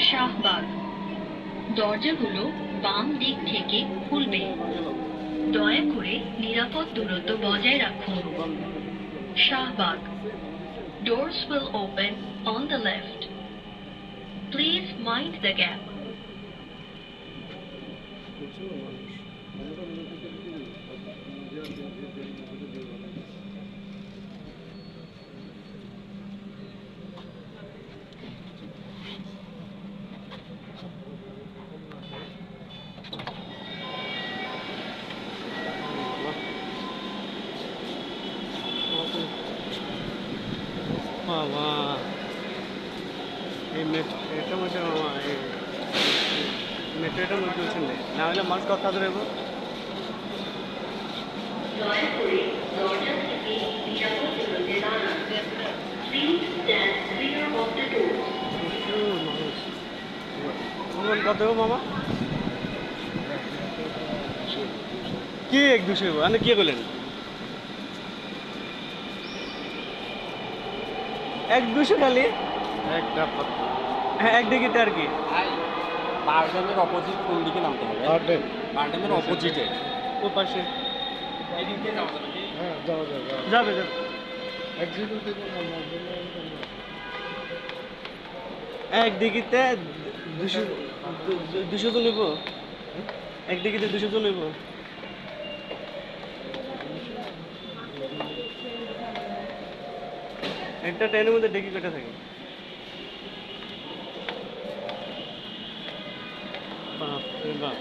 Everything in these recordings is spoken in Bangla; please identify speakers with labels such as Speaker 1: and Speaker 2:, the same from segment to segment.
Speaker 1: শাহবাগ। দরজাগুলো বাম দিক থেকে খুলবে। দয়া করে নিরাপদ দূরত্ব বজায় রাখুন। Shahbag. Doors will open on the left. Please mind the gap.
Speaker 2: মামা এই মেট্রো মধ্যে মামা এই মেট্রোটার মধ্যে উঠছেন না হলে মানুষ কথা ধরবো
Speaker 1: দয়া করে দরজা থেকে নিরাপদ দূরত্বে দাঁড়ান। Please stand clear of the doors.
Speaker 2: মানুষ কত দেবো মামা কি 1-200 আপনি কি বললেন 1-200 খালি হ্যাঁ একদিকে আর কি
Speaker 3: বারডেমের অপোজিট কোন দিকে নামতে হবে? বারডেমের অপোজিটে
Speaker 2: ও পাশে
Speaker 3: এদিকে যাওয়া যাবে?
Speaker 2: হ্যাঁ যাবে যাবে একদিকে 200 তো নেব একদিকে 200 তো নেব একটা ট্রেনের মধ্যে ডেকি কেটে থাকে বাপরে বাপ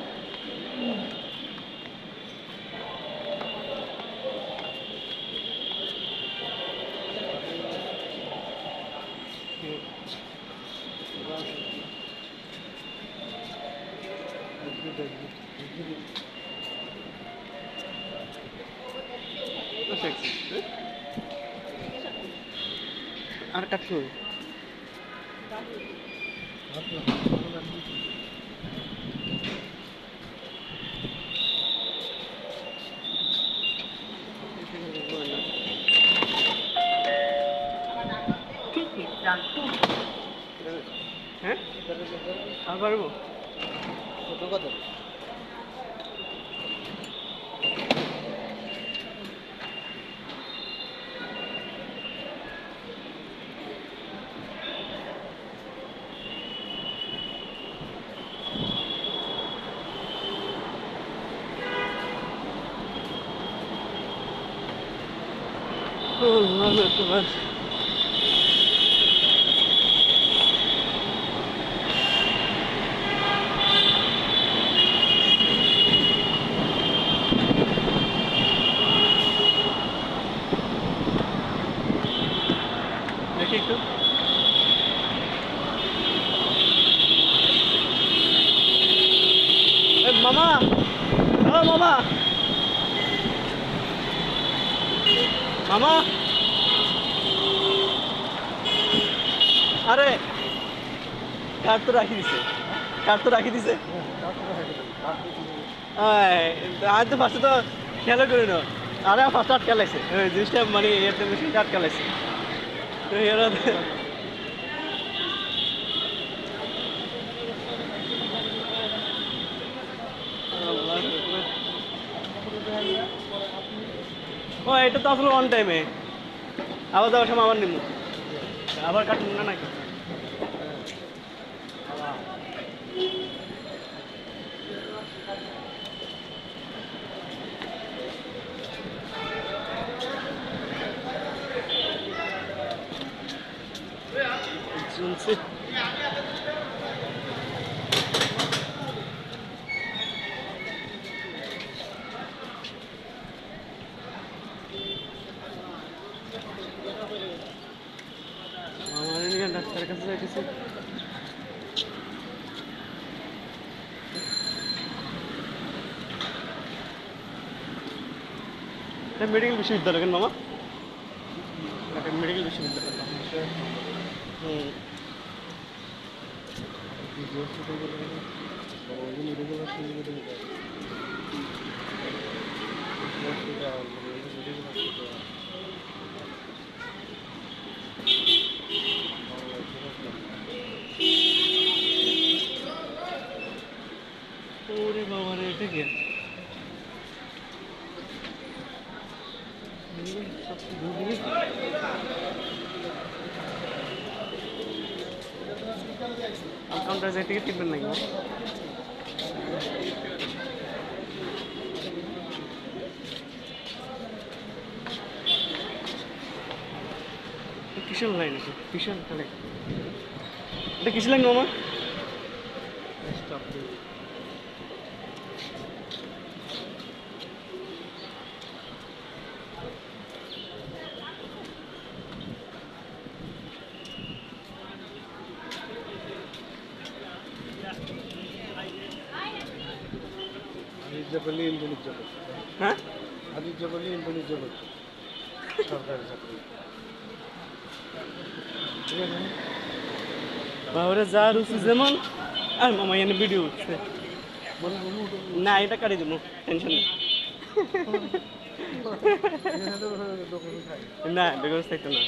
Speaker 2: আর কাটছো হ্যাঁ আর পারবো
Speaker 3: ছোট কথা
Speaker 2: ভালো তোমার দেখি একটু মামা ও মামা মামা আরে কার তো রাখি দিছে আজ তো ফার্স্টে তো খেলা করি না আরে ফার্স্ট আট খেলাইছে জিনিসটা মানে এয়ারটেল মেশিন আট খেলাইছে তো এরা ও এটা তো আসলে অন টাইমে আবার যাওয়ার সময় আবার নিব আবার কাটুন না নাকি শুনছি আমার নিয়ে ডাক্তারের কাছে যাইতেছি মেডিকেল বিশ্ববিদ্যালয় কেন মামা মেডিকেল বিশ্ববিদ্যালয় কাউন্টারে যাই টিকিট কিনবেন নাকি? কিসের লাইন আছে? কিসের তাহলে এটা কিসের লাইন মামা?
Speaker 4: জবলি ইন্দ্রনীত জগৎ
Speaker 2: হ্যাঁ
Speaker 4: আদিত জবলি ইন্দ্রনীত জগৎ সরকারি চাকরি ঠিক আছে
Speaker 2: বাবরে যা রুচি যেমন আর মামা এনে ভিডিও উঠছে না এটা কাটি দেবো টেনশন নেই না বেগুন থাকতো না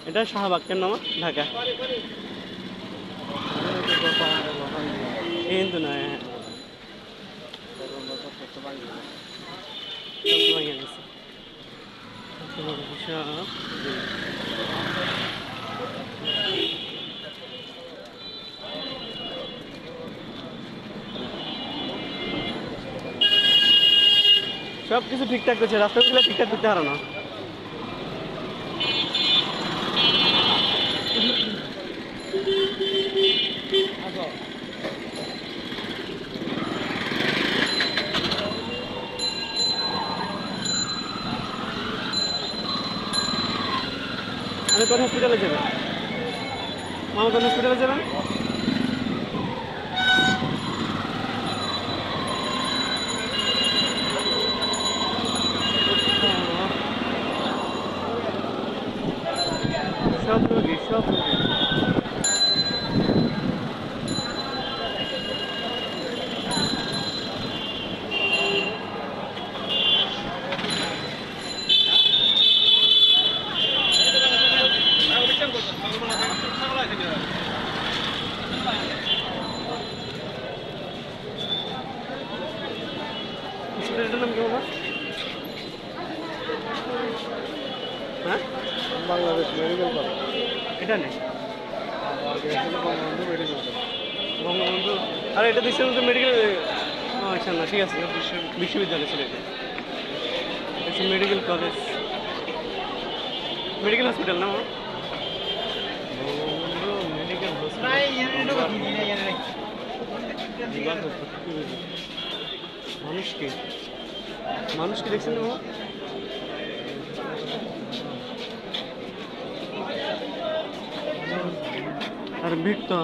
Speaker 2: এটা শাহবাগ কেন মামা ঢাকা কিন্তু না সব কিছু ঠিকঠাক করছে রাস্তাগুলো ঠিকঠাক করতে পারো না আমি কোন হসপিটালে যাবেন মামা কোন হসপিটালে যাবেন সব রোগী হসপিটালটার নাম কি বাবা হ্যাঁ
Speaker 4: বাংলাদেশ মেডিকেল কলেজ
Speaker 2: এটা নেই
Speaker 4: বঙ্গবন্ধু মেডিকেল কলেজ
Speaker 2: বঙ্গবন্ধু আর এটা দিচ্ছেন তো মেডিকেল আচ্ছা না ঠিক আছে বিশ্ববিদ্যালয় ছিল এটা আচ্ছা মেডিকেল কলেজ মেডিকেল হসপিটাল না বঙ্গবন্ধু মেডিকেল মানুষকে দেখছেন না আর ভিড় তো